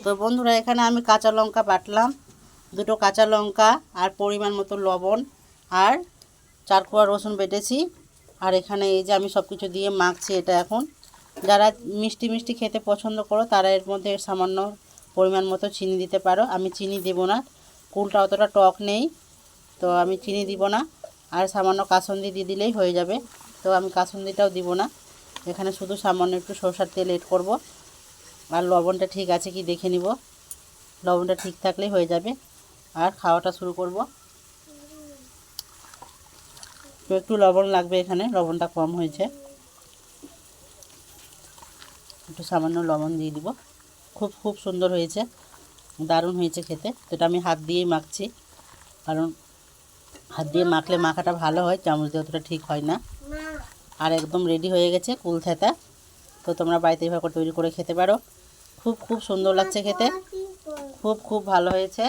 তো বন্ধুরা, এখানে আমি কাঁচা লঙ্কা বাটলাম, দুটো কাঁচা লঙ্কা আর পরিমাণ মতো লবণ আর 4 কোয়া রসুন বেটেছি। আর এখানে এই যে আমি সব কিছু দিয়ে মাখছি। এটা এখন যারা মিষ্টি মিষ্টি খেতে পছন্দ করো তারা এর মধ্যে সামান্য পরিমাণ মতো চিনি দিতে পারো। আমি চিনি দেব না, কুলটা অতটা টক নেই, তো আমি চিনি দিব না। আর সামান্য কাসুন্দি দিয়ে দিলেই হয়ে যাবে, তো আমি কাসুন্দিটাও দিব না। এখানে শুধু সামান্য একটু সরষের তেল এড করব। আর লবণটা ঠিক আছে কি দেখে নিব, লবণটা ঠিক থাকলেই হয়ে যাবে। আর খাওয়াটা শুরু করব। তো একটু লবণ লাগবে, এখানে লবণটা কম হয়েছে, একটু সামান্য লবণ দিয়ে দিব। খুব খুব সুন্দর হয়েছে, দারুণ হয়েছে খেতে। তো এটা আমি হাত দিয়েই মাখছি, কারণ হাত দিয়ে মাখলে মাখাটা ভালো হয়, চামচ দিয়ে অতটা ঠিক হয় না। আর একদম রেডি হয়ে গেছে কুল থেতা। তো তোমরা বাড়িতে এভাবে তৈরি করে খেতে পারো। খুব খুব সুন্দর লাগছে খেতে, খুব খুব ভালো হয়েছে।